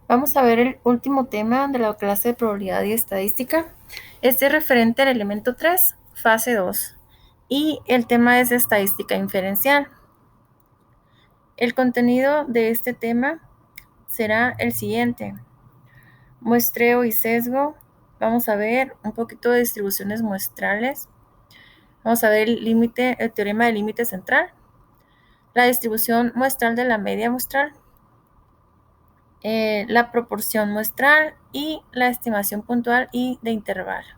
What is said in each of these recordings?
Vamos a ver el último tema de la clase de probabilidad y estadística. Este es referente al elemento 3, fase 2, y el tema es de estadística inferencial. El contenido de este tema será el siguiente: muestreo y sesgo. Vamos a ver un poquito de distribuciones muestrales. Vamos a ver el teorema del límite central, la distribución muestral de la media muestral, la proporción muestral y la estimación puntual y de intervalo.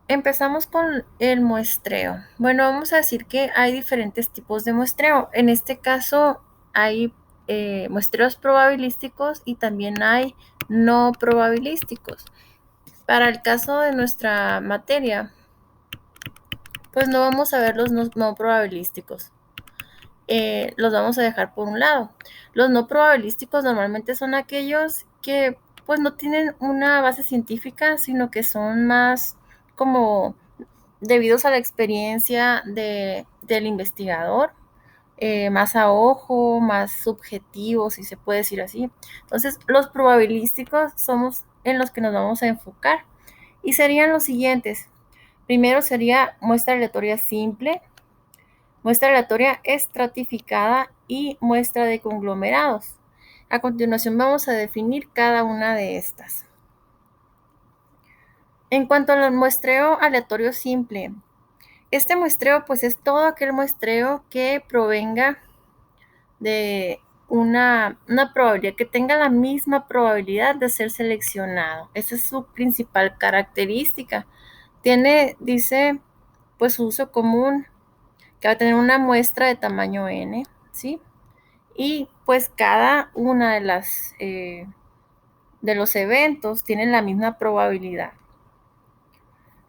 Empezamos con el muestreo. Bueno, vamos a decir que hay diferentes tipos de muestreo. En este caso hay muestreos probabilísticos y también hay no probabilísticos. Para el caso de nuestra materia, pues no vamos a ver los no probabilísticos. Los vamos a dejar por un lado. Los no probabilísticos normalmente son aquellos que pues no tienen una base científica, sino que son más como debidos a la experiencia del investigador, más a ojo, más subjetivos, si se puede decir así. Entonces, los probabilísticos somos en los que nos vamos a enfocar y serían los siguientes. Primero sería muestra aleatoria simple, muestra aleatoria estratificada y muestra de conglomerados. A continuación vamos a definir cada una de estas. En cuanto al muestreo aleatorio simple, este muestreo pues es todo aquel muestreo que provenga de una probabilidad, que tenga la misma probabilidad de ser seleccionado. Esa es su principal característica. Dice pues su uso común, que va a tener una muestra de tamaño n, ¿sí? Y pues cada una de los eventos tiene la misma probabilidad.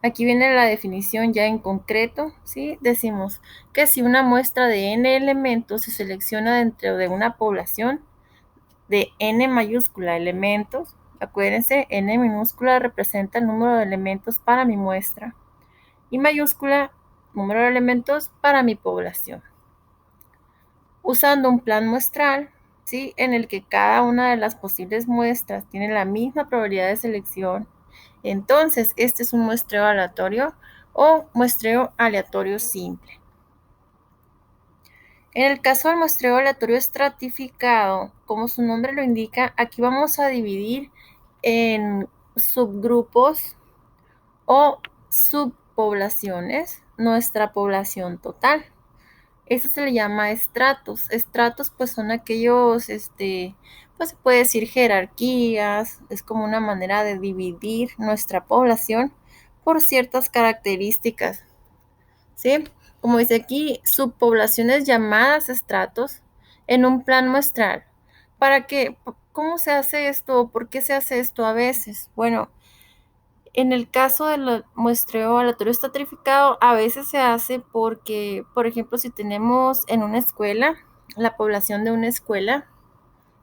Aquí viene la definición ya en concreto, ¿sí? Decimos que si una muestra de n elementos se selecciona dentro de una población de n mayúscula elementos, acuérdense, n minúscula representa el número de elementos para mi muestra y mayúscula número de elementos para mi población. Usando un plan muestral, ¿sí? En el que cada una de las posibles muestras tiene la misma probabilidad de selección, entonces este es un muestreo aleatorio o muestreo aleatorio simple. En el caso del muestreo aleatorio estratificado, como su nombre lo indica, aquí vamos a dividir en subgrupos o subpoblaciones nuestra población total. Eso se le llama estratos. Estratos pues son aquellos, pues se puede decir jerarquías, es como una manera de dividir nuestra población por ciertas características, ¿sí? Como dice aquí, subpoblaciones llamadas estratos en un plan muestral. ¿Para qué? ¿Cómo se hace esto? ¿Por qué se hace esto a veces? Bueno, en el caso del muestreo aleatorio estratificado, a veces se hace porque, por ejemplo, si tenemos en una escuela, la población de una escuela,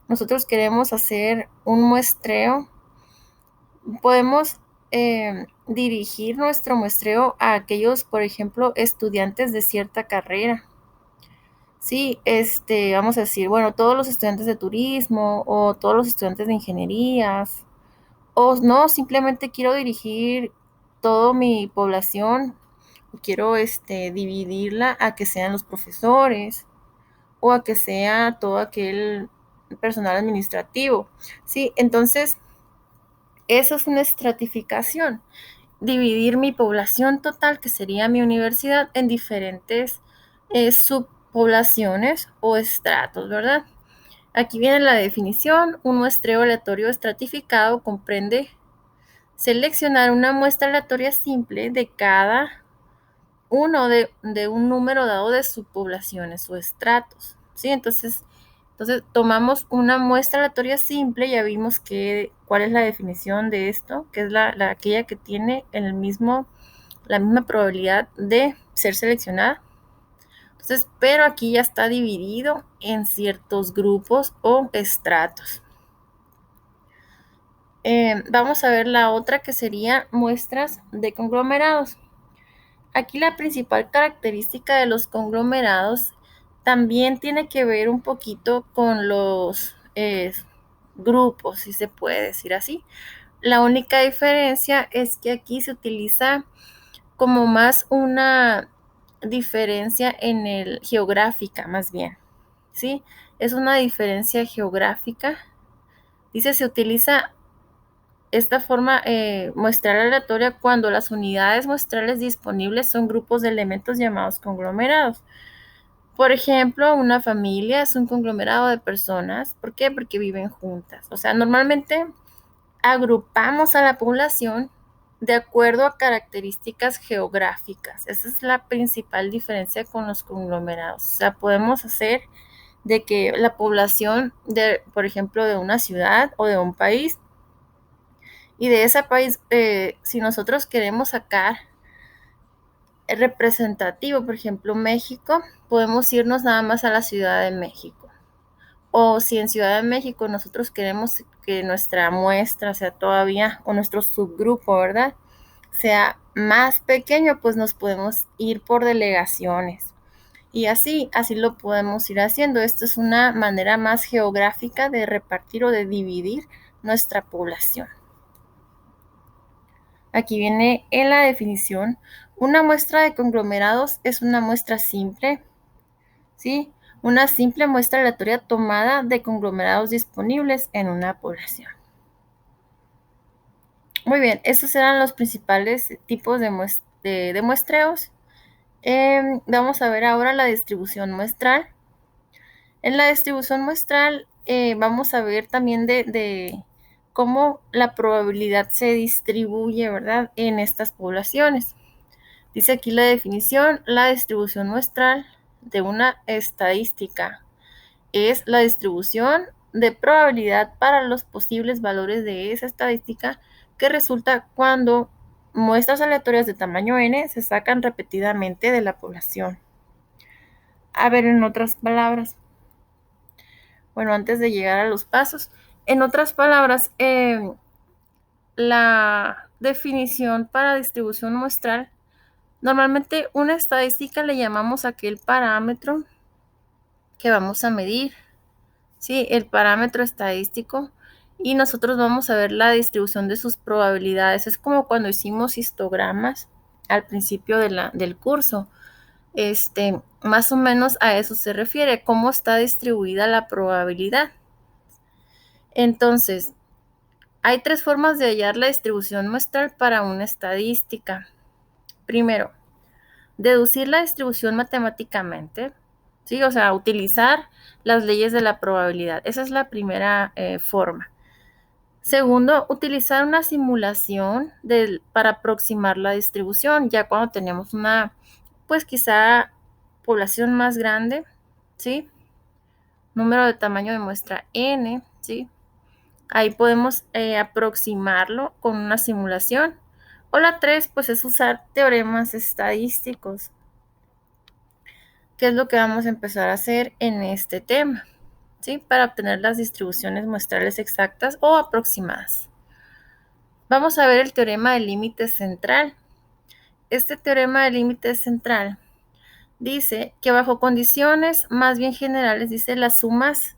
nosotros queremos hacer un muestreo, podemos dirigir nuestro muestreo a aquellos, por ejemplo, estudiantes de cierta carrera. Sí, vamos a decir, bueno, todos los estudiantes de turismo o todos los estudiantes de ingenierías, o no, simplemente quiero dirigir toda mi población, quiero dividirla a que sean los profesores o a que sea todo aquel personal administrativo. Sí, entonces eso es una estratificación, dividir mi población total, que sería mi universidad, en diferentes subpoblaciones o estratos, ¿verdad? Aquí viene la definición. Un muestreo aleatorio estratificado comprende seleccionar una muestra aleatoria simple de cada uno de un número dado de subpoblaciones o estratos, ¿sí? Entonces tomamos una muestra aleatoria simple, ya vimos cuál es la definición de esto, que es aquella que tiene la misma probabilidad de ser seleccionada. Entonces, pero aquí ya está dividido en ciertos grupos o estratos. Vamos a ver la otra, que sería muestras de conglomerados. Aquí la principal característica de los conglomerados también tiene que ver un poquito con los grupos, si se puede decir así. La única diferencia es que aquí se utiliza como más una diferencia en el geográfica, más bien, ¿sí? Es una diferencia geográfica. Dice, se utiliza esta forma muestral aleatoria cuando las unidades muestrales disponibles son grupos de elementos llamados conglomerados. Por ejemplo, una familia es un conglomerado de personas. ¿Por qué? Porque viven juntas. O sea, normalmente agrupamos a la población de acuerdo a características geográficas. Esa es la principal diferencia con los conglomerados. O sea, podemos hacer de que la población de, por ejemplo, de una ciudad o de un país, y de ese país, si nosotros queremos sacar representativo, por ejemplo, México, podemos irnos nada más a la Ciudad de México. O si en Ciudad de México nosotros queremos que nuestra muestra sea todavía, o nuestro subgrupo, ¿verdad?, sea más pequeño, pues nos podemos ir por delegaciones. Y así lo podemos ir haciendo. Esto es una manera más geográfica de repartir o de dividir nuestra población. Aquí viene en la definición. Una muestra de conglomerados es una muestra simple, ¿sí? Una simple muestra aleatoria tomada de conglomerados disponibles en una población. Muy bien, esos eran los principales tipos de muestreos. Vamos a ver ahora la distribución muestral. En la distribución muestral vamos a ver también de cómo la probabilidad se distribuye, ¿verdad?, en estas poblaciones. Dice aquí la definición: la distribución muestral de una estadística es la distribución de probabilidad para los posibles valores de esa estadística que resulta cuando muestras aleatorias de tamaño n se sacan repetidamente de la población. A ver, en otras palabras, bueno, antes de llegar a los pasos, en otras palabras, la definición para distribución muestral, normalmente una estadística le llamamos a aquel parámetro que vamos a medir, ¿sí?, el parámetro estadístico, y nosotros vamos a ver la distribución de sus probabilidades. Es como cuando hicimos histogramas al principio del curso. Más o menos a eso se refiere, cómo está distribuida la probabilidad. Entonces, hay 3 formas de hallar la distribución muestral para una estadística. Primero, deducir la distribución matemáticamente, ¿sí? O sea, utilizar las leyes de la probabilidad. Esa es la primera forma. Segundo, utilizar una simulación para aproximar la distribución, ya cuando tenemos una, pues quizá, población más grande, ¿sí? Número de tamaño de muestra n, ¿sí? Ahí podemos aproximarlo con una simulación. O la 3, pues es usar teoremas estadísticos, que es lo que vamos a empezar a hacer en este tema, ¿sí?, para obtener las distribuciones muestrales exactas o aproximadas. Vamos a ver el teorema del límite central. Este teorema del límite central dice que bajo condiciones más bien generales, dice, las sumas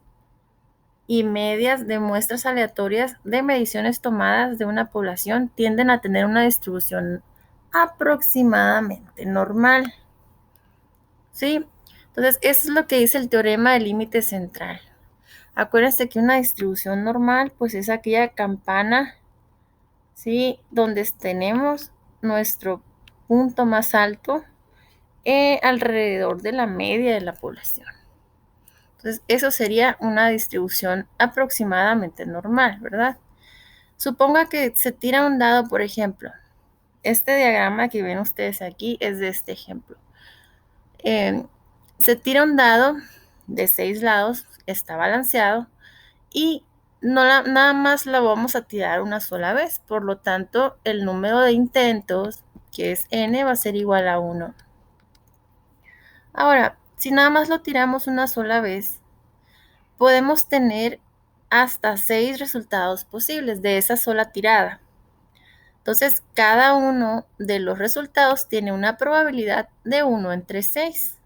y medias de muestras aleatorias de mediciones tomadas de una población tienden a tener una distribución aproximadamente normal, ¿sí? Entonces, eso es lo que dice el teorema del límite central. Acuérdense que una distribución normal, pues es aquella campana, ¿sí?, donde tenemos nuestro punto más alto alrededor de la media de la población. Entonces, eso sería una distribución aproximadamente normal, ¿verdad? Suponga que se tira un dado, por ejemplo. Este diagrama que ven ustedes aquí es de este ejemplo. Se tira un dado de 6 lados, está balanceado, y nada más lo vamos a tirar una sola vez. Por lo tanto, el número de intentos, que es n, va a ser igual a 1. Ahora, si nada más lo tiramos una sola vez, podemos tener hasta 6 resultados posibles de esa sola tirada. Entonces, cada uno de los resultados tiene una probabilidad de 1 entre 6.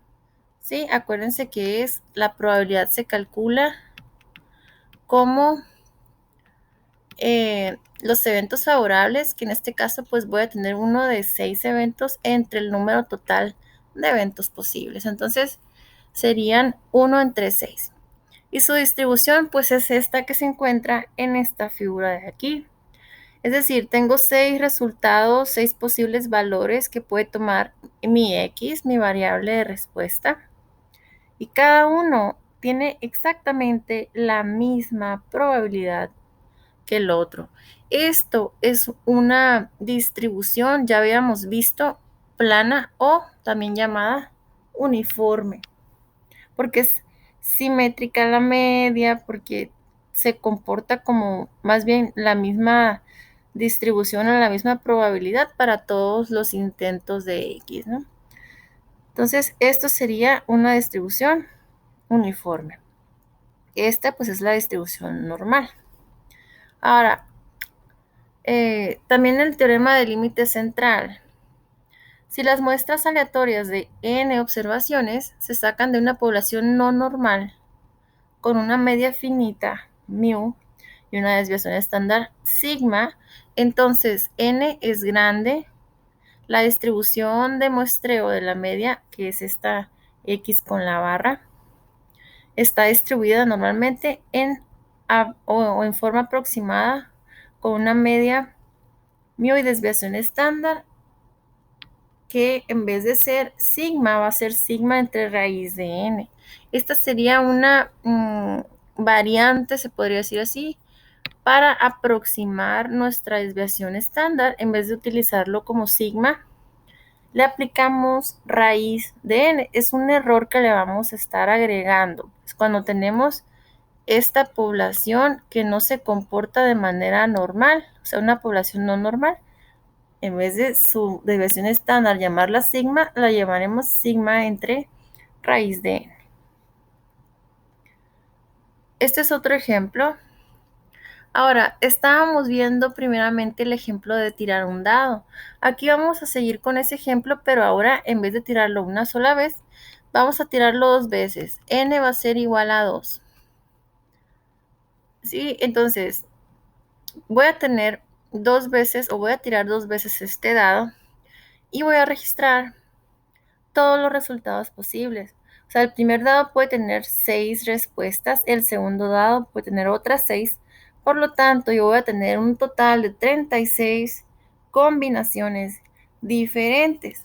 ¿sí? Acuérdense que la probabilidad se calcula como los eventos favorables, que en este caso pues voy a tener uno de 6 eventos entre el número total de eventos posibles. Entonces serían 1 entre 6. Y su distribución pues es esta que se encuentra en esta figura de aquí. Es decir, tengo 6 resultados, 6 posibles valores que puede tomar mi X, mi variable de respuesta. Y cada uno tiene exactamente la misma probabilidad que el otro. Esto es una distribución, ya habíamos visto, plana o también llamada uniforme, porque es simétrica la media, porque se comporta como más bien la misma distribución o la misma probabilidad para todos los intentos de X, ¿no? Entonces, esto sería una distribución uniforme. Esta pues es la distribución normal. Ahora, también el teorema del límite central. Si las muestras aleatorias de n observaciones se sacan de una población no normal con una media finita, mu, y una desviación estándar, sigma, entonces n es grande, la distribución de muestreo de la media, que es esta x con la barra, está distribuida normalmente o en forma aproximada con una media mu y desviación estándar, que en vez de ser sigma va a ser sigma entre raíz de n. Esta sería una variante, se podría decir así, para aproximar nuestra desviación estándar. En vez de utilizarlo como sigma, le aplicamos raíz de n. Es un error que le vamos a estar agregando. Es cuando tenemos esta población que no se comporta de manera normal, o sea, una población no normal, en vez de su desviación estándar llamarla sigma, la llamaremos sigma entre raíz de n. Este es otro ejemplo. Ahora, estábamos viendo primeramente el ejemplo de tirar un dado. Aquí vamos a seguir con ese ejemplo, pero ahora en vez de tirarlo una sola vez, vamos a tirarlo 2 veces. N va a ser igual a 2. ¿Sí? Entonces, voy a tener 2 veces, o voy a tirar 2 veces este dado, y voy a registrar todos los resultados posibles. O sea, el primer dado puede tener 6 respuestas, el segundo dado puede tener otras 6. Por lo tanto, yo voy a tener un total de 36 combinaciones diferentes.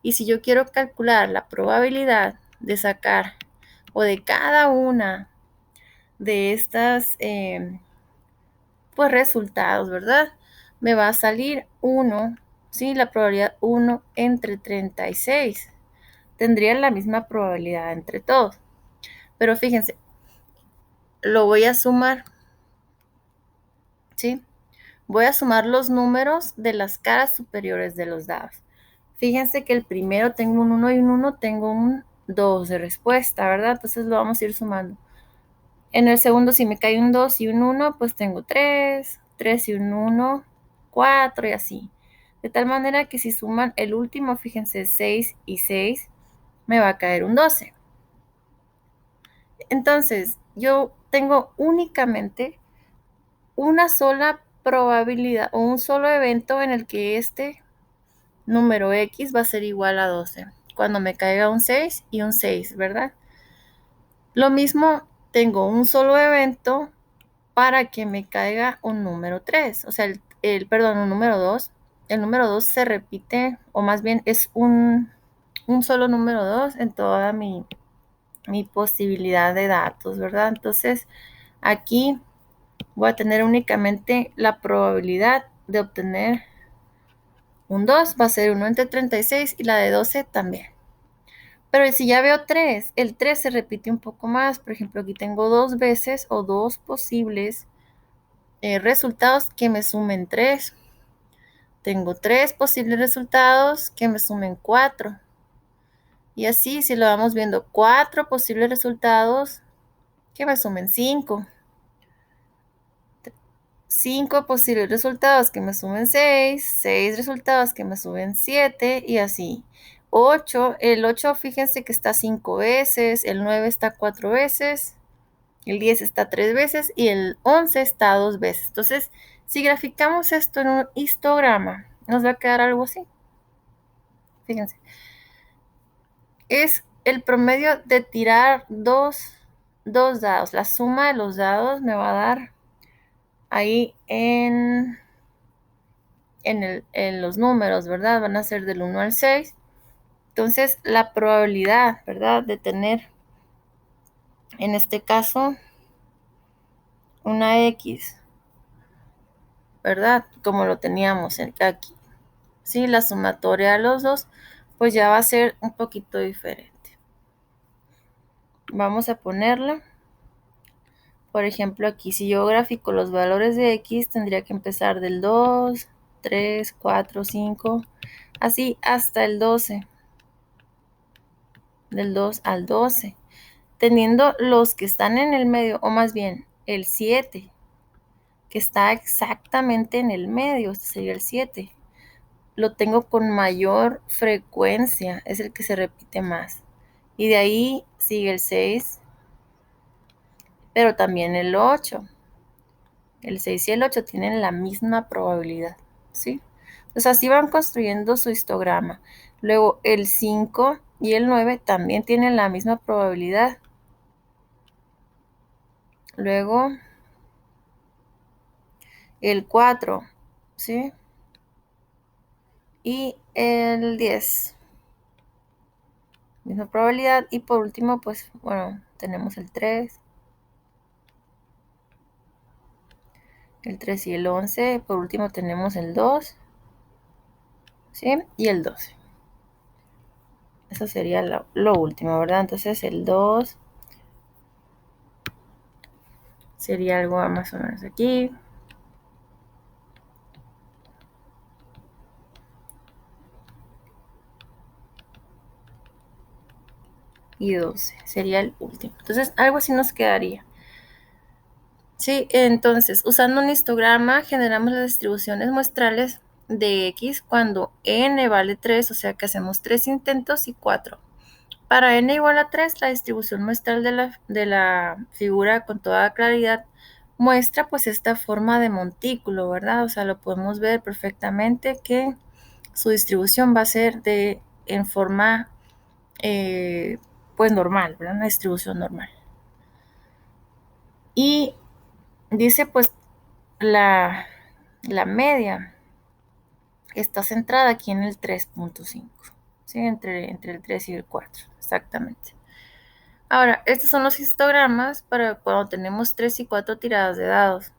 Y si yo quiero calcular la probabilidad de sacar o de cada una de estas pues resultados, ¿verdad? Me va a salir 1, ¿sí? La probabilidad 1 entre 36. Tendrían la misma probabilidad entre todos. Pero fíjense, lo voy a sumar, ¿sí? Voy a sumar los números de las caras superiores de los dados. Fíjense que el primero tengo un 1 y un 1, tengo un 2 de respuesta, ¿verdad? Entonces lo vamos a ir sumando. En el segundo, si me cae un 2 y un 1, pues tengo 3, 3 y un 1, 4 y así. De tal manera que si suman el último, fíjense, 6 y 6, me va a caer un 12. Entonces, yo tengo únicamente una sola probabilidad o un solo evento en el que este número X va a ser igual a 12. Cuando me caiga un 6 y un 6, ¿verdad? Lo mismo, tengo un solo evento para que me caiga un número 3, o sea, perdón, un número 2. El número 2 se repite, o más bien es un solo número 2 en toda mi posibilidad de datos, ¿verdad? Entonces, aquí voy a tener únicamente la probabilidad de obtener un 2, va a ser 1 entre 36 y la de 12 también. Pero si ya veo 3, el 3 se repite un poco más. Por ejemplo, aquí tengo 2 veces o 2 posibles resultados que me sumen 3. Tengo 3 posibles resultados que me sumen 4. Y así, si lo vamos viendo, 4 posibles resultados que me sumen 5. 5 posibles resultados que me sumen 6, 6 resultados que me sumen 7 y así. 8, el 8 fíjense que está 5 veces, el 9 está 4 veces, el 10 está 3 veces y el 11 está 2 veces. Entonces, si graficamos esto en un histograma, nos va a quedar algo así. Fíjense. Es el promedio de tirar dos dados. La suma de los dados me va a dar ahí en los números, ¿verdad? Van a ser del 1 al 6. Entonces, la probabilidad, ¿verdad? De tener, en este caso, una X, ¿verdad? Como lo teníamos aquí. Sí, la sumatoria de los dos, pues ya va a ser un poquito diferente. Vamos a ponerla. Por ejemplo, aquí si yo grafico los valores de X, tendría que empezar del 2, 3, 4, 5, así hasta el 12. Del 2 al 12. Teniendo los que están en el medio, o más bien el 7, que está exactamente en el medio, este sería el 7. Lo tengo con mayor frecuencia, es el que se repite más. Y de ahí sigue el 6, pero también el 8. El 6 y el 8 tienen la misma probabilidad, ¿sí? Entonces así van construyendo su histograma. Luego el 5 y el 9 también tienen la misma probabilidad. Luego el 4, ¿sí? Y el 10. Misma probabilidad. Y por último, pues, bueno, tenemos el 3. El 3 y el 11. Por último tenemos el 2. ¿Sí? Y el 12. Eso sería lo último, ¿verdad? Entonces el 2 sería algo más o menos aquí. Y 12 sería el último. Entonces, algo así nos quedaría. Sí, entonces, usando un histograma, generamos las distribuciones muestrales de X cuando n vale 3, o sea que hacemos 3 intentos y 4. Para n igual a 3, la distribución muestral de la figura con toda claridad muestra pues esta forma de montículo, ¿verdad? O sea, lo podemos ver perfectamente que su distribución va a ser en forma pues normal, ¿verdad? Una distribución normal. Y dice pues la media está centrada aquí en el 3.5, ¿sí? Entre el 3 y el 4, exactamente. Ahora, estos son los histogramas para cuando tenemos 3 y 4 tiradas de dados.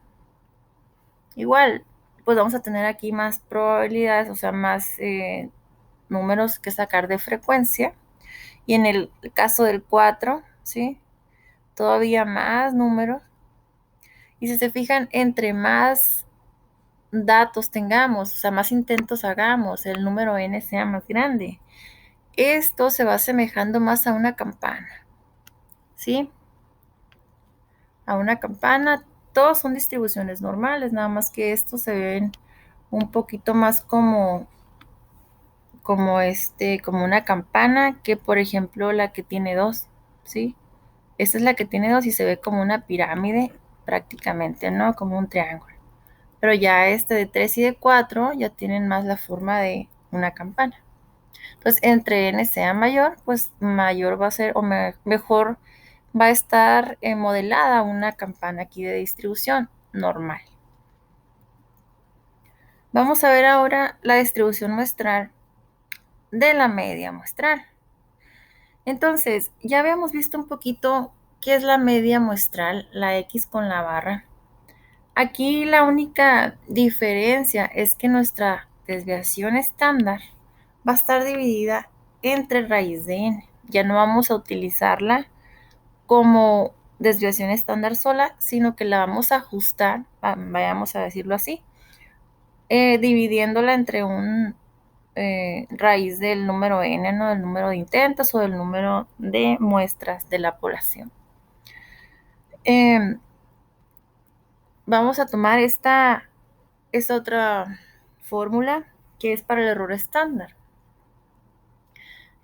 Igual, pues vamos a tener aquí más probabilidades, o sea, más números que sacar de frecuencia. Y en el caso del 4, ¿sí? Todavía más números. Y si se fijan, entre más datos tengamos, o sea, más intentos hagamos, el número n sea más grande. Esto se va asemejando más a una campana, ¿sí? A una campana, todos son distribuciones normales, nada más que estos se ven un poquito más como una campana que, por ejemplo, la que tiene 2, ¿sí? Esta es la que tiene 2 y se ve como una pirámide prácticamente, ¿no? Como un triángulo. Pero ya de 3 y de 4 ya tienen más la forma de una campana. Entonces, entre n sea mayor, pues mayor va a ser, o mejor va a estar modelada una campana aquí de distribución normal. Vamos a ver ahora la distribución muestral de la media muestral. Entonces, ya habíamos visto un poquito qué es la media muestral, la X con la barra. Aquí la única diferencia es que nuestra desviación estándar va a estar dividida entre raíz de n. Ya no vamos a utilizarla como desviación estándar sola, sino que la vamos a ajustar, vayamos a decirlo así, dividiéndola entre un raíz del número n, ¿no? Del número de intentos o del número de muestras de la población. Vamos a tomar esta otra fórmula que es para el error estándar.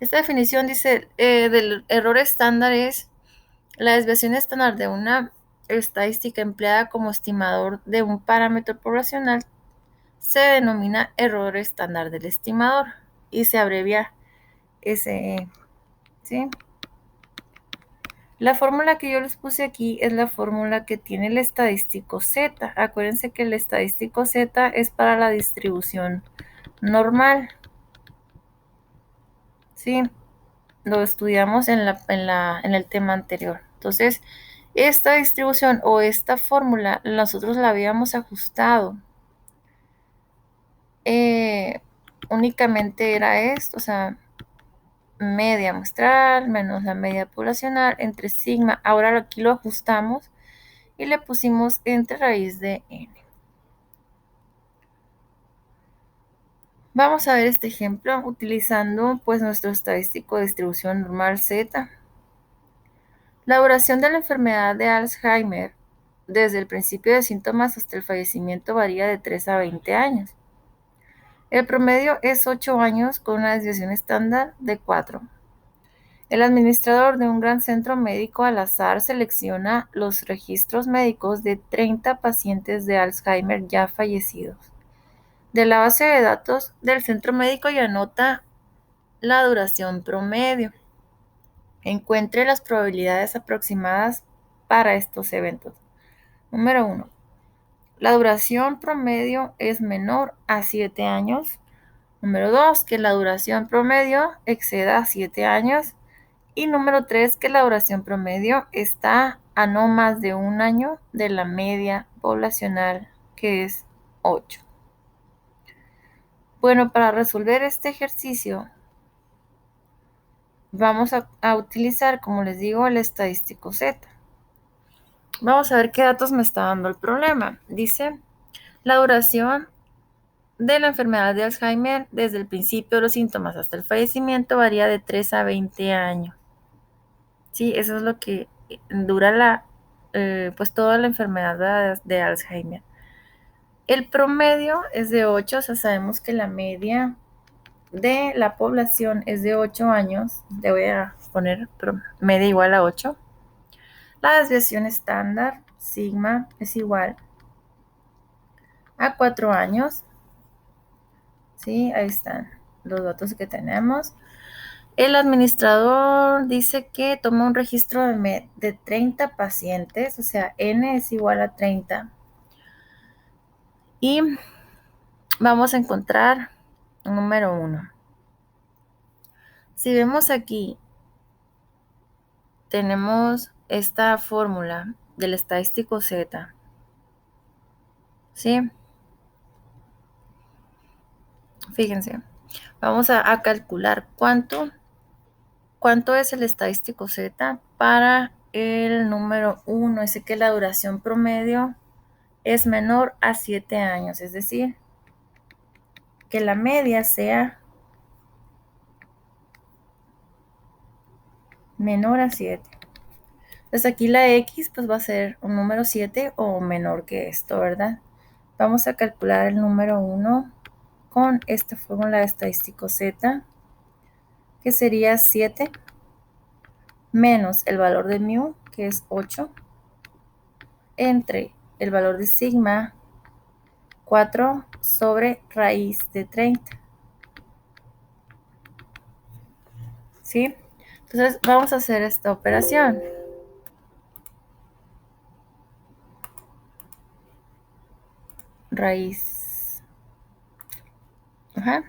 Esta definición dice del error estándar es la desviación estándar de una estadística empleada como estimador de un parámetro poblacional se denomina error estándar del estimador y se abrevia SE, ¿sí? La fórmula que yo les puse aquí es la fórmula que tiene el estadístico Z. Acuérdense que el estadístico Z es para la distribución normal, ¿sí? Lo estudiamos en el tema anterior. Entonces, esta distribución o esta fórmula nosotros la habíamos ajustado. Únicamente era esto, o sea, media muestral menos la media poblacional entre sigma. Ahora aquí lo ajustamos y le pusimos entre raíz de n. Vamos a ver este ejemplo utilizando pues nuestro estadístico de distribución normal Z. La duración de la enfermedad de Alzheimer desde el principio de síntomas hasta el fallecimiento varía de 3 a 20 años. El promedio es 8 años con una desviación estándar de 4. El administrador de un gran centro médico al azar selecciona los registros médicos de 30 pacientes de Alzheimer ya fallecidos de la base de datos del centro médico y anota la duración promedio. Encuentre las probabilidades aproximadas para estos eventos. Número 1. La duración promedio es menor a 7 años. Número 2. Que la duración promedio exceda 7 años. Y número 3. Que la duración promedio está a no más de un año de la media poblacional, que es 8. Bueno, para resolver este ejercicio, vamos a utilizar, como les digo, el estadístico Z. Vamos a ver qué datos me está dando el problema. Dice, la duración de la enfermedad de Alzheimer desde el principio de los síntomas hasta el fallecimiento varía de 3 a 20 años. Sí, eso es lo que dura pues toda la enfermedad de Alzheimer. El promedio es de 8, o sea, sabemos que la media de la población es de 8 años. Le voy a poner media igual a 8. La desviación estándar, sigma, es igual a 4 años. Sí, ahí están los datos que tenemos. El administrador dice que toma un registro de 30 pacientes, o sea, n es igual a 30. Y vamos a encontrar número 1. Si vemos aquí, tenemos esta fórmula del estadístico Z. ¿Sí? Fíjense, vamos a calcular cuánto es el estadístico Z para el número 1. Dice que la duración promedio es menor a 7 años, es decir, que la media sea menor a 7. Entonces aquí la X pues va a ser un número 7 o menor que esto, ¿verdad? Vamos a calcular el número 1 con esta fórmula de estadístico Z, que sería 7 menos el valor de mu, que es 8, entre el valor de sigma, 4 sobre raíz de 30. ¿Sí? Entonces vamos a hacer esta operación. Raíz. Ajá.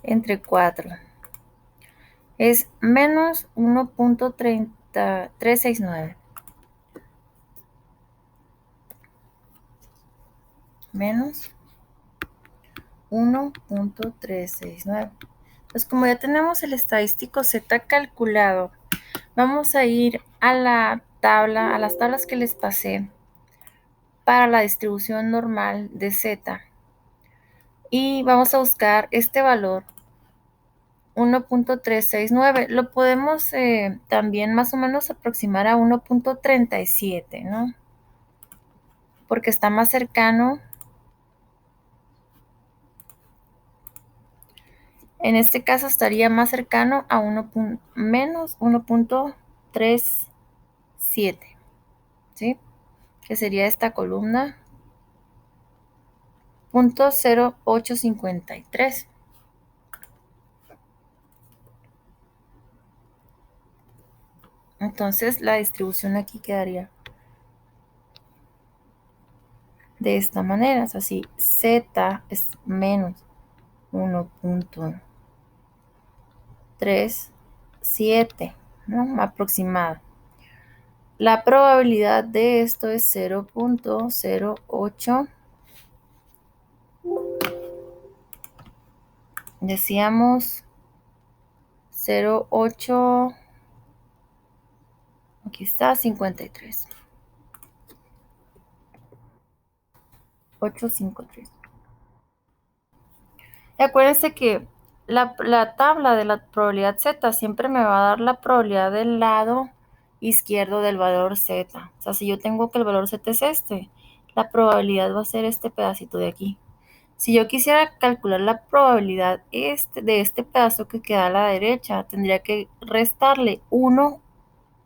Entre 4. Es menos 1.369. Menos 1.369. Pues como ya tenemos el estadístico Z calculado, vamos a ir a la tabla, a las tablas que les pasé para la distribución normal de Z. Y vamos a buscar este valor 1.369. Lo podemos también más o menos aproximar a 1.37, ¿no? Porque está más cercano. En este caso estaría más cercano a menos 1.37, ¿sí? Que sería esta columna, 0.0853. Entonces la distribución aquí quedaría de esta manera, es así, z es menos 1.37, ¿no? Aproximado. La probabilidad de esto es 0.08. Decíamos 0.8. Aquí está 53. 853. Y acuérdense que la tabla de la probabilidad z siempre me va a dar la probabilidad del lado izquierdo del valor z. O sea, si yo tengo que el valor z es este, la probabilidad va a ser este pedacito de aquí. Si yo quisiera calcular la probabilidad de este pedazo que queda a la derecha, tendría que restarle 1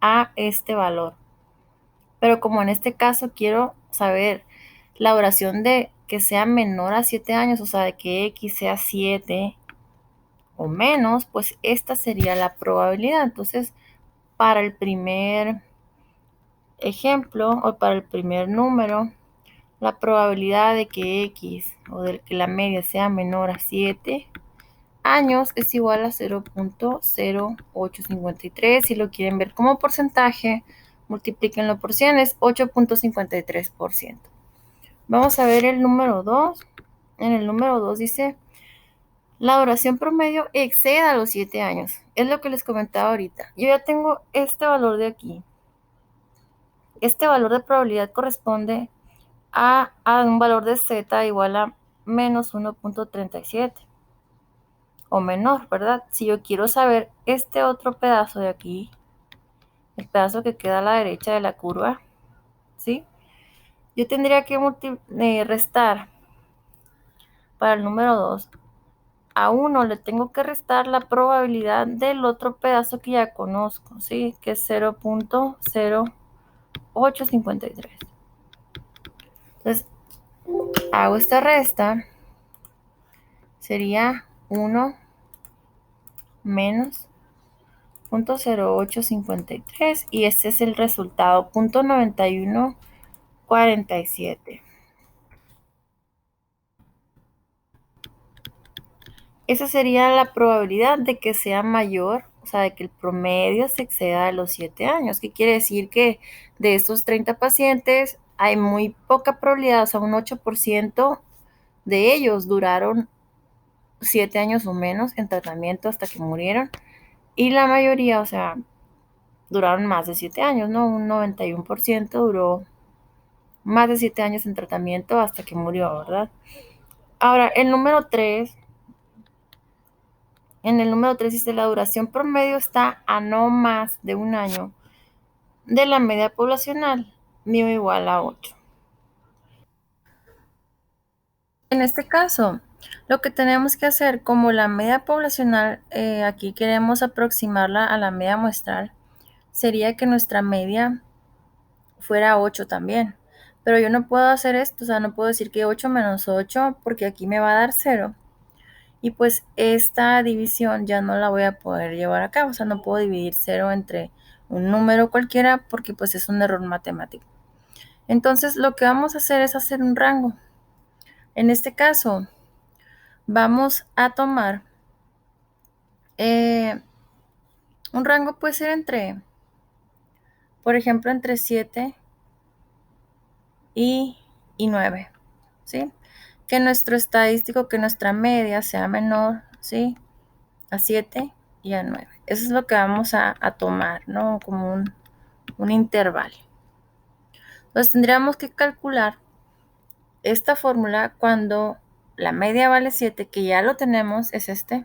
a este valor. Pero como en este caso quiero saber la duración de que sea menor a 7 años, o sea, de que X sea 7 o menos, pues esta sería la probabilidad. Entonces, para el primer ejemplo o para el primer número, la probabilidad de que X o de que la media sea menor a 7 años es igual a 0.0853. Si lo quieren ver como porcentaje, multiplíquenlo por 100, es 8.53%. Vamos a ver el número 2. En el número 2 dice, la duración promedio excede a los 7 años. Es lo que les comentaba ahorita. Yo ya tengo este valor de aquí. Este valor de probabilidad corresponde a un valor de z igual a menos 1.37 o menor, ¿verdad? Si yo quiero saber este otro pedazo de aquí, el pedazo que queda a la derecha de la curva, ¿sí? Yo tendría que restar para el número 2. A 1 le tengo que restar la probabilidad del otro pedazo que ya conozco, ¿sí? Que es 0.0853. Entonces, hago esta resta, sería 1 menos 0.0853 y este es el resultado, 0.9147. Esa sería la probabilidad de que sea mayor, o sea, de que el promedio se exceda de los 7 años. ¿Qué quiere decir? Que de estos 30 pacientes hay muy poca probabilidad, o sea, un 8% de ellos duraron 7 años o menos en tratamiento hasta que murieron. Y la mayoría, o sea, duraron más de 7 años, ¿no? Un 91% duró más de 7 años en tratamiento hasta que murió, ¿verdad? Ahora, el número 3. En el número 3 dice la duración promedio está a no más de un año de la media poblacional, μ igual a 8. En este caso, lo que tenemos que hacer, como la media poblacional, aquí queremos aproximarla a la media muestral, sería que nuestra media fuera 8 también. Pero yo no puedo hacer esto, o sea, no puedo decir que 8 menos 8 porque aquí me va a dar 0. Y pues esta división ya no la voy a poder llevar a cabo, o sea, no puedo dividir 0 entre un número cualquiera porque pues es un error matemático. Entonces lo que vamos a hacer es hacer un rango. En este caso, vamos a tomar un rango puede ser por ejemplo, entre 7 y 9, ¿sí? Que nuestro estadístico, que nuestra media sea menor, ¿sí? A 7 y a 9. Eso es lo que vamos a tomar, ¿no? Como un intervalo. Entonces tendríamos que calcular esta fórmula cuando la media vale 7, que ya lo tenemos, es este.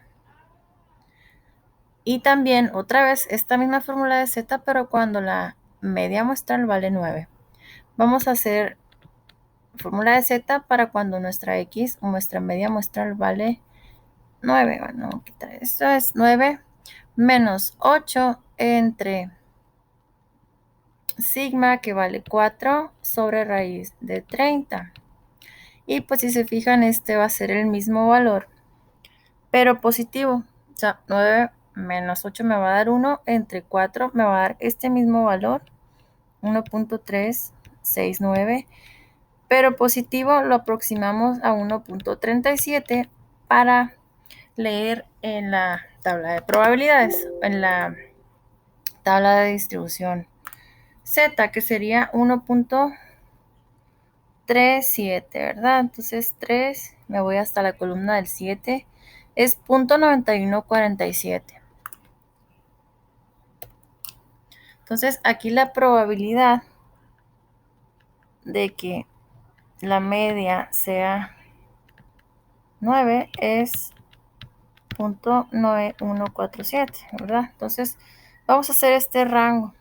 Y también otra vez esta misma fórmula de z, pero cuando la media muestral vale 9. Vamos a hacer fórmula de z para cuando nuestra x o nuestra media muestral vale 9. Bueno, vamos a quitar esto. Es 9 menos 8 entre sigma, que vale 4 sobre raíz de 30. Y pues si se fijan, este va a ser el mismo valor, pero positivo. O sea, 9 menos 8 me va a dar 1, entre 4 me va a dar este mismo valor, 1.369, pero positivo lo aproximamos a 1.37 para leer en la tabla de probabilidades, en la tabla de distribución Z, que sería 1.37, ¿verdad? Entonces 3, me voy hasta la columna del 7, es 0.9147. Entonces aquí la probabilidad de que la media sea 9 es 0.9147, ¿verdad? Entonces vamos a hacer este rango,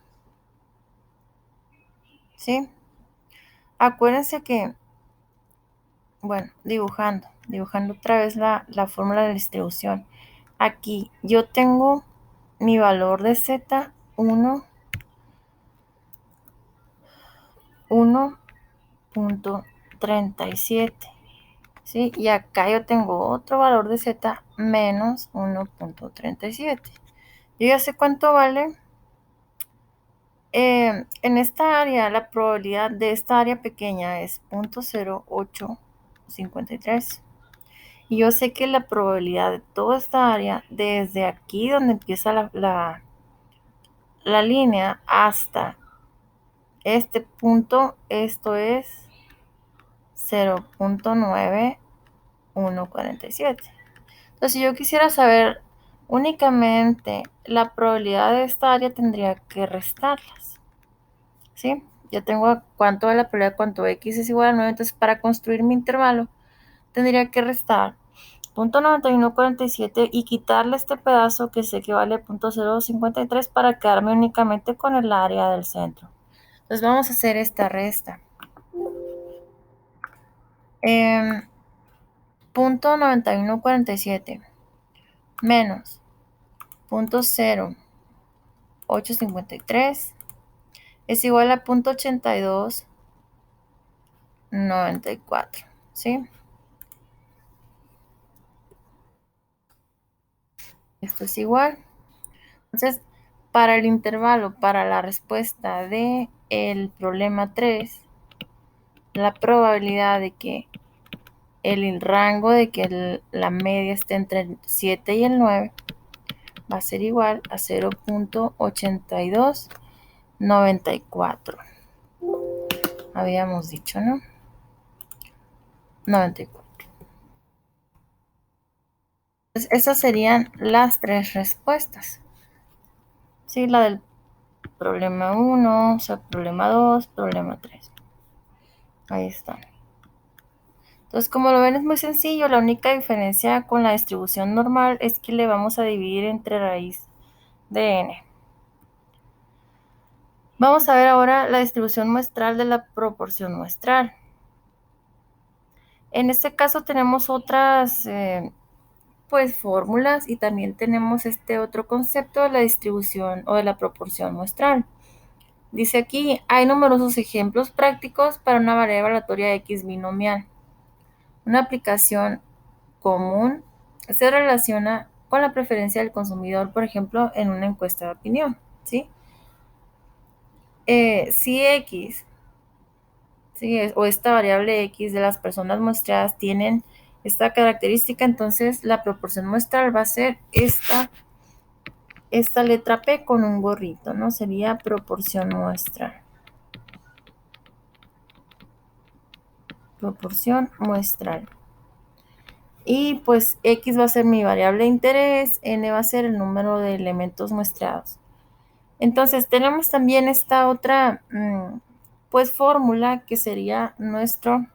¿sí? Acuérdense que, bueno, dibujando otra vez la fórmula de distribución. Aquí yo tengo mi valor de Z, 1.37, ¿sí? Y acá yo tengo otro valor de Z menos 1.37. Yo ya sé cuánto vale. En esta área, la probabilidad de esta área pequeña es 0.0853. Y yo sé que la probabilidad de toda esta área, desde aquí donde empieza la línea hasta este punto, esto es 0.9147. Entonces, si yo quisiera saber únicamente la probabilidad de esta área, tendría que restarlas, ¿sí? Ya tengo cuánto de la probabilidad, cuánto x es igual a 9, entonces para construir mi intervalo tendría que restar 0.9147 y quitarle este pedazo que sé que vale 0.053 para quedarme únicamente con el área del centro. Entonces vamos a hacer esta resta. 0.9147 menos 0.0853 es igual a 0.8294, ¿sí? Esto es igual. Entonces, para el intervalo, para la respuesta del problema 3, la probabilidad de que el rango de que la media esté entre el 7 y el 9 va a ser igual a 0.8294. Habíamos dicho, ¿no? 94. Entonces, esas serían las tres respuestas. Sí, la del problema 1, o sea, problema 2, problema 3. Ahí están. Entonces, como lo ven, es muy sencillo. La única diferencia con la distribución normal es que le vamos a dividir entre raíz de n. Vamos a ver ahora la distribución muestral de la proporción muestral. En este caso tenemos otras pues fórmulas, y también tenemos este otro concepto de la distribución o de la proporción muestral. Dice aquí, hay numerosos ejemplos prácticos para una variable aleatoria X binomial. Una aplicación común se relaciona con la preferencia del consumidor, por ejemplo, en una encuesta de opinión, ¿sí? Si X, ¿sí? O esta variable X de las personas muestreadas tienen esta característica, entonces la proporción muestral va a ser esta letra P con un gorrito, ¿no? Sería proporción muestral. Proporción muestral. Y pues X va a ser mi variable de interés, N va a ser el número de elementos muestreados. Entonces tenemos también esta otra pues fórmula que sería nuestro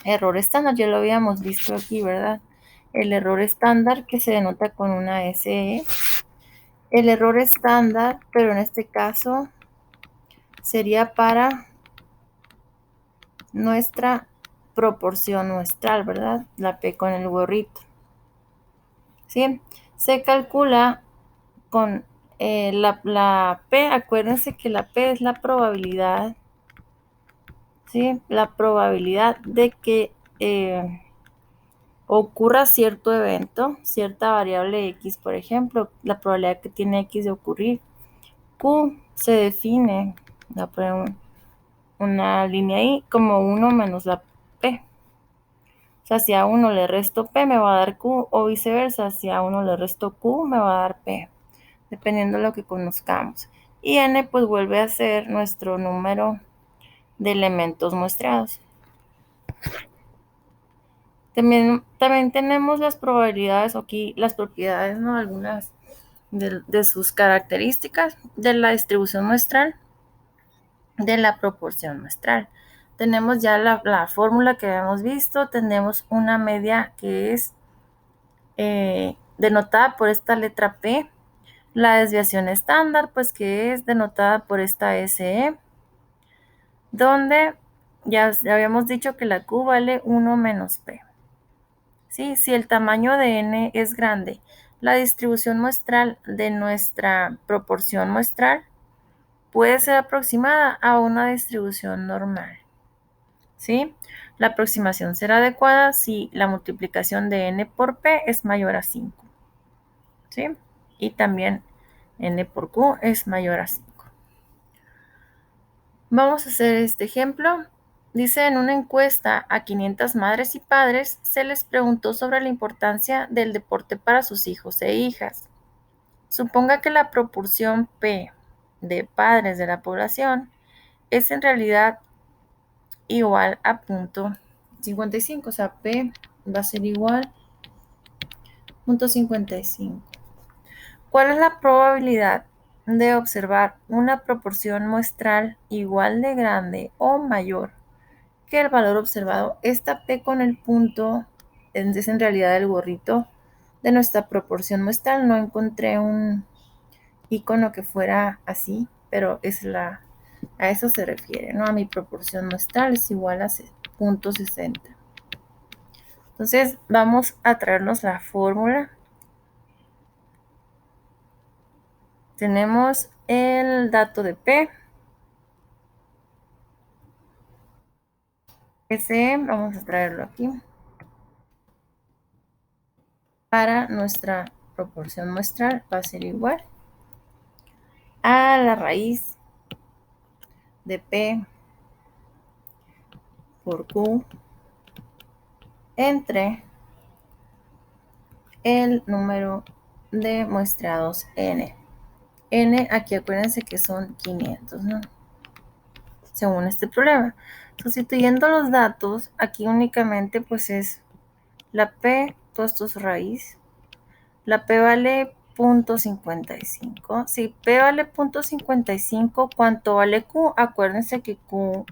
error estándar. Ya lo habíamos visto aquí, ¿verdad? El error estándar, que se denota con una SE. el error estándar, pero en este caso sería para nuestra proporción muestral, ¿verdad? La P con el gorrito. ¿Sí? Se calcula con la P, acuérdense que la P es la probabilidad, ¿sí? La probabilidad de que ocurra cierto evento, cierta variable X, por ejemplo, la probabilidad que tiene X de ocurrir. Q se define, voy a poner una línea ahí, como 1 menos la P. O sea, si a 1 le resto P, me va a dar Q, o viceversa, si a 1 le resto Q, me va a dar P, dependiendo de lo que conozcamos. Y N, pues vuelve a ser nuestro número de elementos muestreados. También tenemos las probabilidades, aquí las propiedades, ¿no? Algunas de sus características de la distribución muestral, de la proporción muestral. Tenemos ya la fórmula que habíamos visto, tenemos una media que es denotada por esta letra P, la desviación estándar, pues que es denotada por esta SE, donde ya habíamos dicho que la Q vale 1 menos P. ¿Sí? Si el tamaño de N es grande, la distribución muestral de nuestra proporción muestral puede ser aproximada a una distribución normal. ¿Sí? La aproximación será adecuada si la multiplicación de N por P es mayor a 5. ¿Sí? Y también N por Q es mayor a 5. Vamos a hacer este ejemplo. Dice, en una encuesta a 500 madres y padres se les preguntó sobre la importancia del deporte para sus hijos e hijas. Suponga que la proporción P de padres de la población es en realidad igual a 0.55, o sea, P va a ser igual a 0.55. ¿Cuál es la probabilidad de observar una proporción muestral igual de grande o mayor que el valor observado? Esta P con el punto es en realidad el gorrito de nuestra proporción muestral. No encontré un icono que fuera así, pero a eso se refiere, ¿no? A mi proporción muestral es igual a 0.60. Entonces vamos a traernos la fórmula. Tenemos el dato de P. Ese vamos a traerlo aquí. Para nuestra proporción muestral va a ser igual a la raíz de P por Q entre el número de muestreados N. N aquí acuérdense que son 500, ¿no? Según este problema. Sustituyendo los datos, aquí únicamente pues es la P, todo esto es raíz. La P vale 0.55. Si P vale 0.55, ¿cuánto vale Q? Acuérdense que Q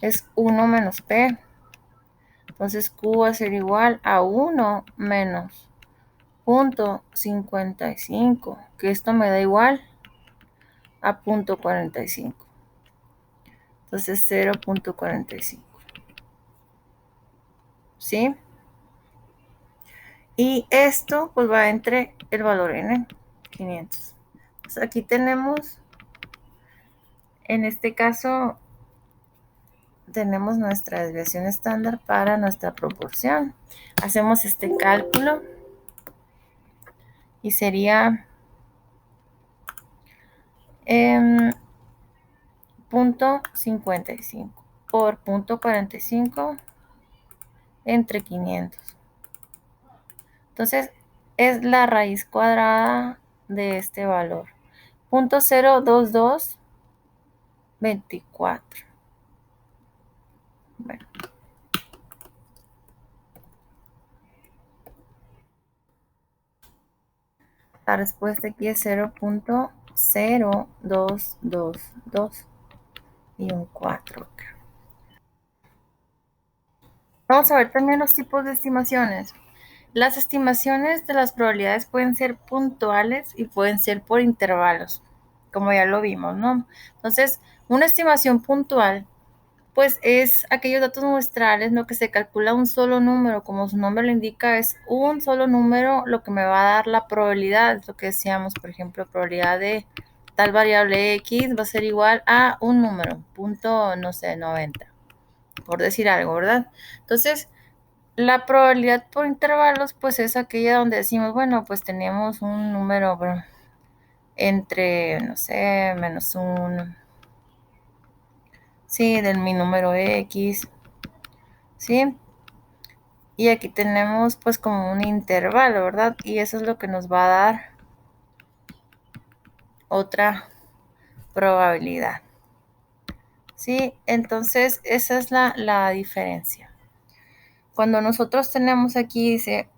es 1 menos P. Entonces Q va a ser igual a 1 menos 0.55, que esto me da igual a 0.45. Entonces 0.45. ¿Sí? Y esto pues va entre el valor N, 500. Entonces aquí tenemos, en este caso, tenemos nuestra desviación estándar para nuestra proporción. Hacemos este cálculo y sería 0.55 por 0.45 entre 500. Entonces, es la raíz cuadrada de este valor. 0.02224. Bueno. La respuesta aquí es 0.0222 y un 4 acá. Vamos a ver también los tipos de estimaciones. Las estimaciones de las probabilidades pueden ser puntuales y pueden ser por intervalos, como ya lo vimos, ¿no? Entonces, una estimación puntual, pues es aquellos datos muestrales, ¿no? Que se calcula un solo número, como su nombre lo indica, es un solo número lo que me va a dar la probabilidad, es lo que decíamos, por ejemplo, probabilidad de tal variable X va a ser igual a un número, punto, no sé, 90, por decir algo, ¿verdad? Entonces, la probabilidad por intervalos, pues es aquella donde decimos, bueno, pues tenemos un número entre, no sé, -1, sí, del mi número X, ¿sí? Y aquí tenemos pues como un intervalo, ¿verdad? Y eso es lo que nos va a dar otra probabilidad, ¿sí? Entonces, esa es la diferencia. Cuando nosotros tenemos aquí, dice,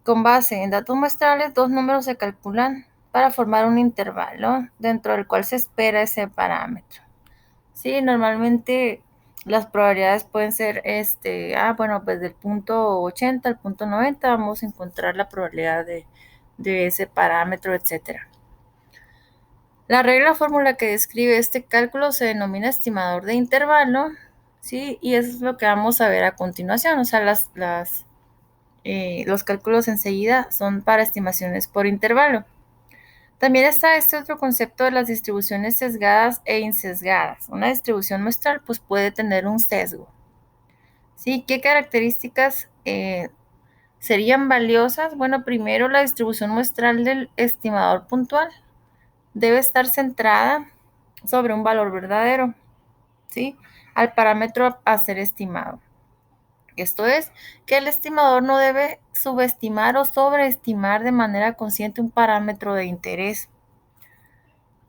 con base en datos muestrales, dos números se calculan para formar un intervalo dentro del cual se espera ese parámetro. Sí, normalmente las probabilidades pueden ser, bueno, pues del punto 80 al punto 90 vamos a encontrar la probabilidad de ese parámetro, etcétera. La regla o fórmula que describe este cálculo se denomina estimador de intervalo, ¿sí? Y eso es lo que vamos a ver a continuación, o sea, los cálculos enseguida son para estimaciones por intervalo. También está este otro concepto de las distribuciones sesgadas e insesgadas. Una distribución muestral pues puede tener un sesgo. ¿Sí? ¿Qué características serían valiosas? Bueno, primero la distribución muestral del estimador puntual debe estar centrada sobre un valor verdadero, ¿sí? Al parámetro a ser estimado. Esto es, que el estimador no debe subestimar o sobreestimar de manera consciente un parámetro de interés.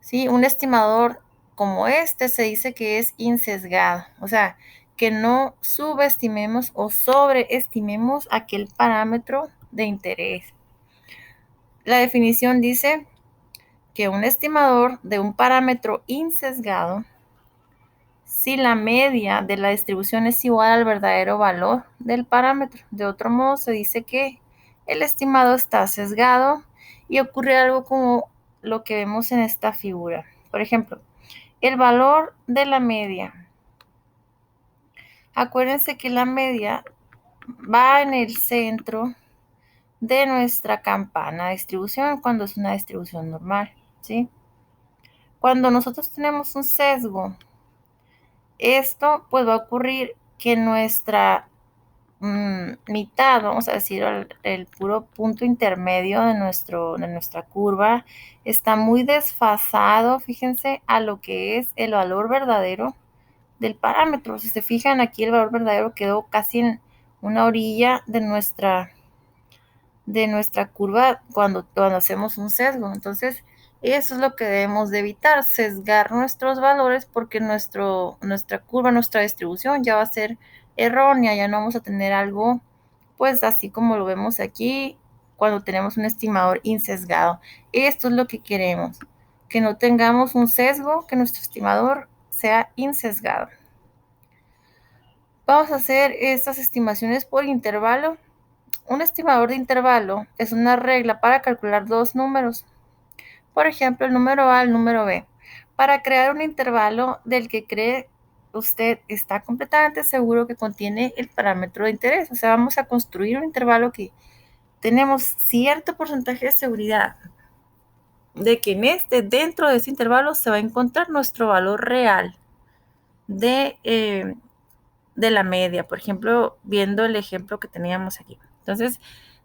¿Sí? Un estimador como este se dice que es insesgado, o sea, que no subestimemos o sobreestimemos aquel parámetro de interés. La definición dice que un estimador de un parámetro insesgado, si la media de la distribución es igual al verdadero valor del parámetro. De otro modo, se dice que el estimado está sesgado y ocurre algo como lo que vemos en esta figura. Por ejemplo, el valor de la media. Acuérdense que la media va en el centro de nuestra campana de distribución cuando es una distribución normal, ¿sí? Cuando nosotros tenemos un sesgo, esto pues va a ocurrir que nuestra mitad, vamos a decir, el puro punto intermedio de nuestra curva está muy desfasado, fíjense, a lo que es el valor verdadero del parámetro. Si se fijan, aquí el valor verdadero quedó casi en una orilla de nuestra curva cuando hacemos un sesgo. Entonces, eso es lo que debemos de evitar, sesgar nuestros valores porque nuestra curva, nuestra distribución ya va a ser errónea, ya no vamos a tener algo, pues así como lo vemos aquí, cuando tenemos un estimador insesgado. Esto es lo que queremos, que no tengamos un sesgo, que nuestro estimador sea insesgado. Vamos a hacer estas estimaciones por intervalo. Un estimador de intervalo es una regla para calcular dos números. Por ejemplo, el número A, el número B. Para crear un intervalo del que cree usted está completamente seguro que contiene el parámetro de interés. O sea, vamos a construir un intervalo que tenemos cierto porcentaje de seguridad de que dentro de ese intervalo se va a encontrar nuestro valor real de la media, por ejemplo, viendo el ejemplo que teníamos aquí. Entonces,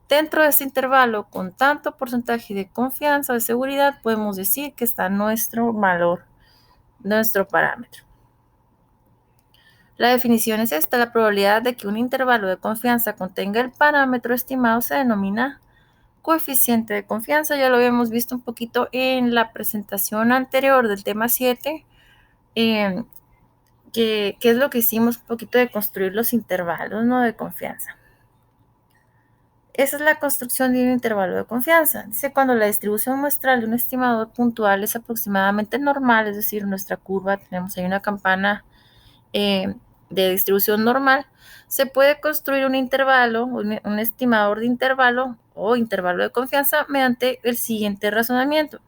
dentro de ese intervalo, con tanto porcentaje de confianza o de seguridad, podemos decir que está nuestro valor, nuestro parámetro. La definición es esta: la probabilidad de que un intervalo de confianza contenga el parámetro estimado se denomina coeficiente de confianza. Ya lo habíamos visto un poquito en la presentación anterior del tema 7. Que es lo que hicimos, un poquito de construir los intervalos, ¿no? De confianza. Esa es la construcción de un intervalo de confianza. Dice, cuando la distribución muestral de un estimador puntual es aproximadamente normal, es decir, nuestra curva, tenemos ahí una campana de distribución normal, se puede construir un intervalo, un estimador de intervalo o intervalo de confianza mediante el siguiente razonamiento.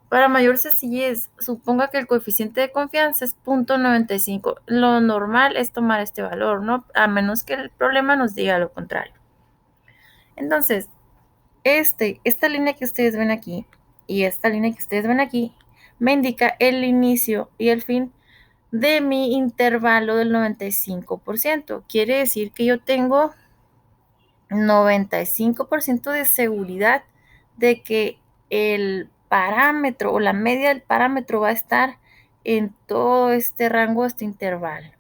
Para mayor sencillez, suponga que el coeficiente de confianza es 0.95. Lo normal es tomar este valor, ¿no? A menos que el problema nos diga lo contrario. Entonces, esta línea que ustedes ven aquí y esta línea que ustedes ven aquí me indica el inicio y el fin de mi intervalo del 95%. Quiere decir que yo tengo 95% de seguridad de que el parámetro o la media del parámetro va a estar en todo este rango, este intervalo.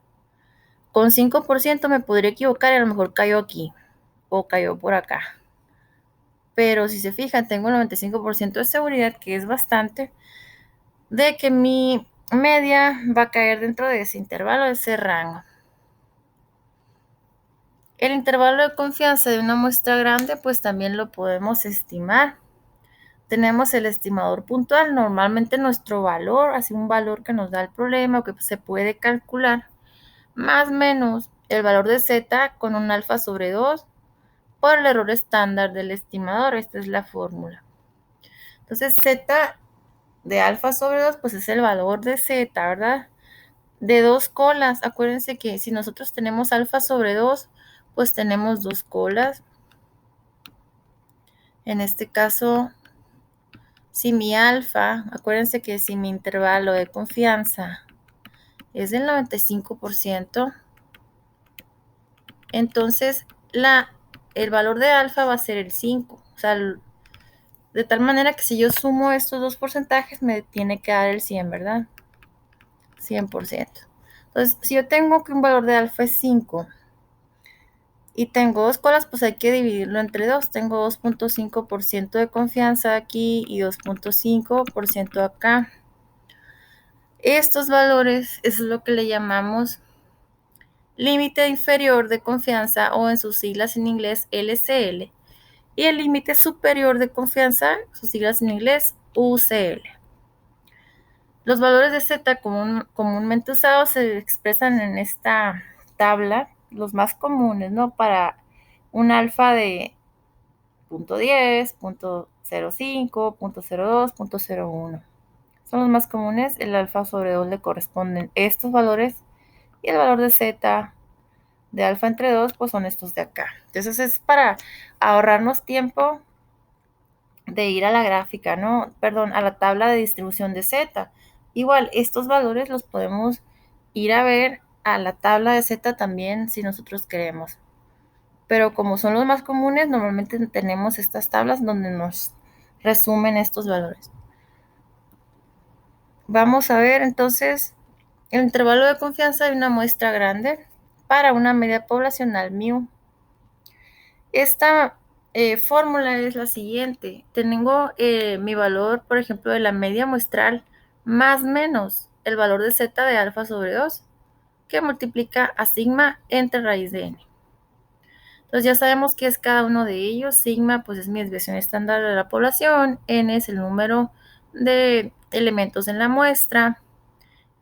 Con 5% me podría equivocar y a lo mejor cayó aquí o cayó por acá. Pero si se fijan, tengo el 95% de seguridad, que es bastante, de que mi media va a caer dentro de ese intervalo, de ese rango. El intervalo de confianza de una muestra grande, pues también lo podemos estimar. Tenemos el estimador puntual, normalmente nuestro valor, así un valor que nos da el problema o que se puede calcular, más o menos el valor de z con un alfa sobre 2 por el error estándar del estimador. Esta es la fórmula. Entonces, z de alfa sobre 2, pues es el valor de z, ¿verdad? De dos colas. Acuérdense que si nosotros tenemos alfa sobre 2, pues tenemos dos colas. En este caso, si mi alfa, acuérdense que si mi intervalo de confianza es del 95%, entonces el valor de alfa va a ser el 5. O sea, de tal manera que si yo sumo estos dos porcentajes, me tiene que dar el 100, ¿verdad? 100%. Entonces, si yo tengo que un valor de alfa es 5 y tengo dos colas, pues hay que dividirlo entre 2. Tengo 2.5% de confianza aquí y 2.5% acá. Estos valores es lo que le llamamos límite inferior de confianza, o en sus siglas en inglés LCL, y el límite superior de confianza, sus siglas en inglés UCL. Los valores de Z comúnmente usados se expresan en esta tabla, los más comunes, ¿no? Para un alfa de 0.10, 0.05, 0.02, 0.01. Son los más comunes. El alfa sobre 2 le corresponden estos valores y el valor de Z de alfa entre 2 pues son estos de acá. Entonces es para ahorrarnos tiempo de ir a la gráfica, ¿no? Perdón, a la tabla de distribución de Z. Igual, estos valores los podemos ir a ver a la tabla de Z también si nosotros queremos. Pero como son los más comunes, normalmente tenemos estas tablas donde nos resumen estos valores. Vamos a ver entonces el intervalo de confianza de una muestra grande para una media poblacional μ. Esta fórmula es la siguiente. Tengo mi valor, por ejemplo, de la media muestral más menos el valor de z de alfa sobre 2, que multiplica a sigma entre raíz de n. Entonces ya sabemos qué es cada uno de ellos. Sigma pues es mi desviación estándar de la población, n es el número de elementos en la muestra,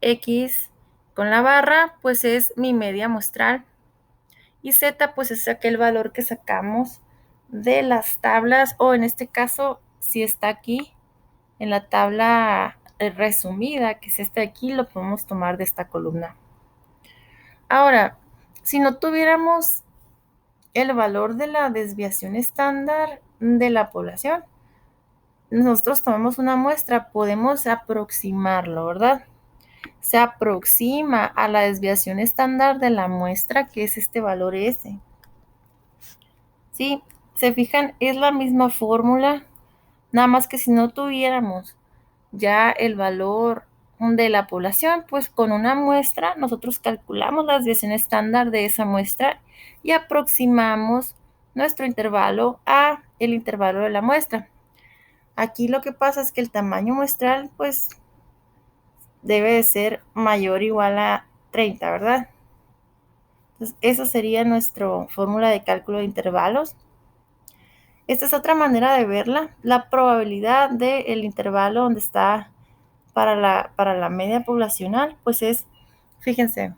x con la barra pues es mi media muestral, y z pues es aquel valor que sacamos de las tablas, o en este caso si está aquí en la tabla resumida, que es esta de aquí, lo podemos tomar de esta columna. Ahora, si no tuviéramos el valor de la desviación estándar de la población, nosotros tomamos una muestra, podemos aproximarlo, ¿verdad? Se aproxima a la desviación estándar de la muestra, que es este valor S. ¿Sí? ¿Se fijan? Es la misma fórmula, nada más que si no tuviéramos ya el valor de la población, pues con una muestra nosotros calculamos la desviación estándar de esa muestra y aproximamos nuestro intervalo a el intervalo de la muestra. Aquí lo que pasa es que el tamaño muestral pues debe de ser mayor o igual a 30, ¿verdad? Entonces, esa sería nuestra fórmula de cálculo de intervalos. Esta es otra manera de verla. La probabilidad del intervalo donde está para la media poblacional, pues es, fíjense,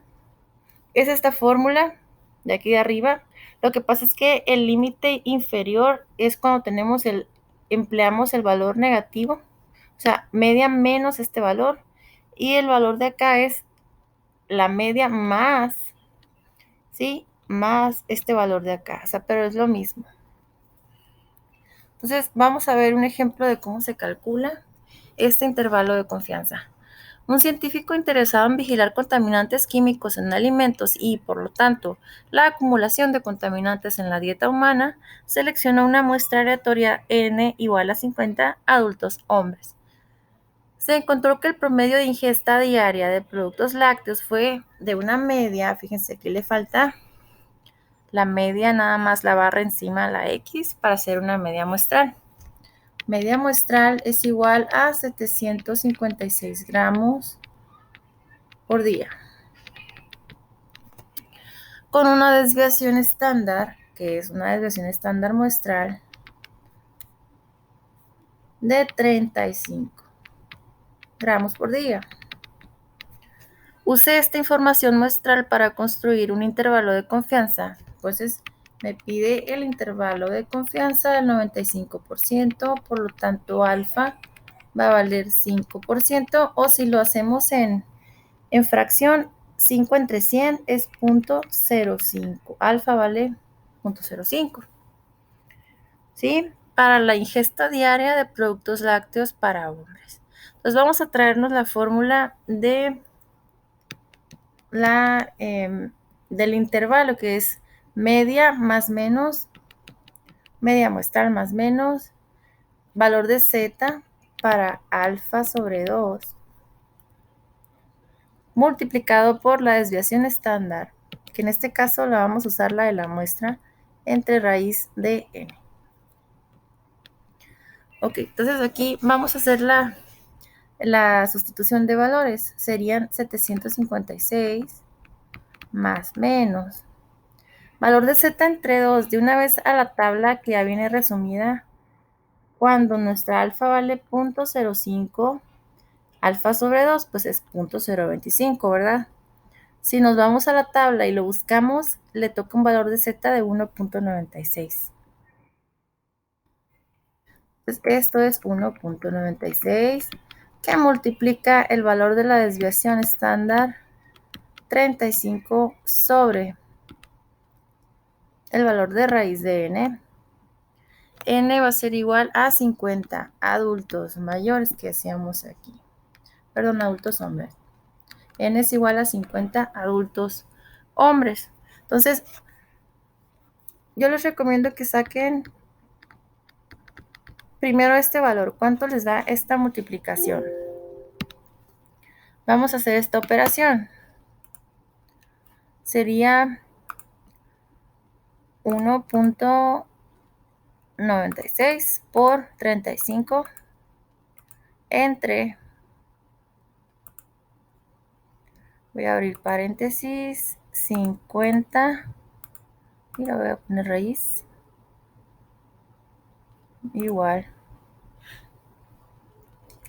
Es esta fórmula de aquí de arriba. Lo que pasa es que el límite inferior es cuando empleamos el valor negativo, o sea, media menos este valor, y el valor de acá es la media más, ¿sí? Más este valor de acá, o sea, pero es lo mismo. Entonces, vamos a ver un ejemplo de cómo se calcula este intervalo de confianza. Un científico interesado en vigilar contaminantes químicos en alimentos y, por lo tanto, la acumulación de contaminantes en la dieta humana, seleccionó una muestra aleatoria N igual a 50 adultos hombres. Se encontró que el promedio de ingesta diaria de productos lácteos fue de una media, fíjense que le falta la media, nada más la barra encima de la X para hacer una media muestral. Media muestral es igual a 756 gramos por día, con una desviación estándar, que es una desviación estándar muestral, de 35 gramos por día. Use esta información muestral para construir un intervalo de confianza. Entonces, me pide el intervalo de confianza del 95%, por lo tanto, alfa va a valer 5%, o si lo hacemos en fracción, 5 entre 100 es 0.05. Alfa vale 0.05. ¿Sí? Para la ingesta diaria de productos lácteos para hombres. Entonces vamos a traernos la fórmula de del intervalo, que es media más menos, media muestral más menos, valor de z para alfa sobre 2, multiplicado por la desviación estándar, que en este caso la vamos a usar la de la muestra, entre raíz de n. Ok, entonces aquí vamos a hacer la sustitución de valores. Serían 756 más menos. Valor de z entre 2, de una vez a la tabla que ya viene resumida. Cuando nuestra alfa vale 0.05, alfa sobre 2, pues es 0.025, ¿verdad? Si nos vamos a la tabla y lo buscamos, le toca un valor de z de 1.96. Entonces, esto es 1.96, que multiplica el valor de la desviación estándar 35 sobre el valor de raíz de n. N va a ser igual a 50 adultos mayores que hacíamos aquí. Perdón, adultos hombres. N es igual a 50 adultos hombres. Entonces, yo les recomiendo que saquen primero este valor. ¿Cuánto les da esta multiplicación? Vamos a hacer esta operación. Sería 1.96 por 35 entre, voy a abrir paréntesis, 50, y le voy a poner raíz, igual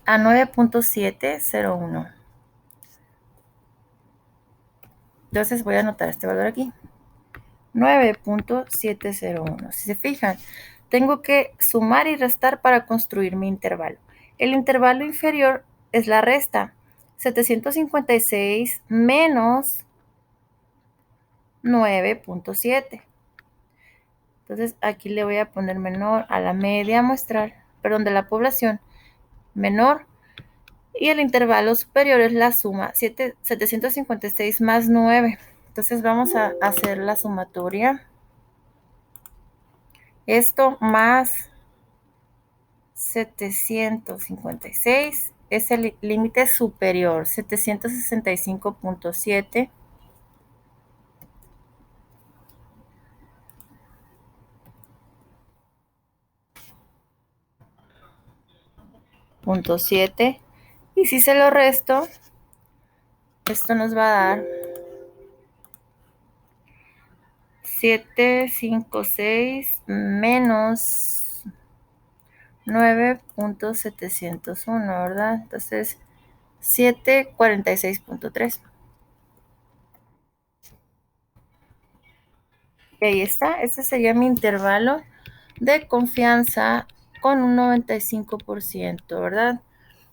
a 9.701. Entonces voy a anotar este valor aquí. 9.701. Si se fijan, tengo que sumar y restar para construir mi intervalo. El intervalo inferior es la resta. 756 menos 9.7. Entonces aquí le voy a poner menor a la media muestral, perdón, de la población, menor, y el intervalo superior es la suma, 756 más 9. Entonces vamos a hacer la sumatoria. Esto más 756 es el límite superior, 765.7. Y si se lo resto, esto nos va a dar 756 menos 9.701, ¿verdad? Entonces, 746.3. ahí está. Este sería mi intervalo de confianza con un 95%, ¿verdad?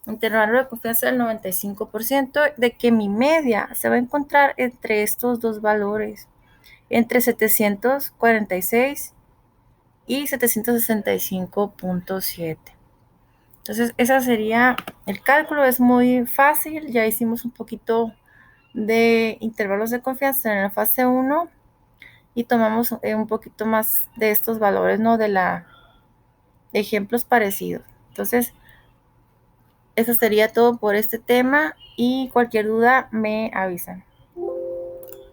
Intervalo de confianza del 95% de que mi media se va a encontrar entre estos dos valores, entre 746 y 765.7. Entonces, esa sería el cálculo, es muy fácil, ya hicimos un poquito de intervalos de confianza en la fase 1 y tomamos un poquito más de estos valores, ¿no? De ejemplos parecidos. Entonces, eso sería todo por este tema y cualquier duda me avisan.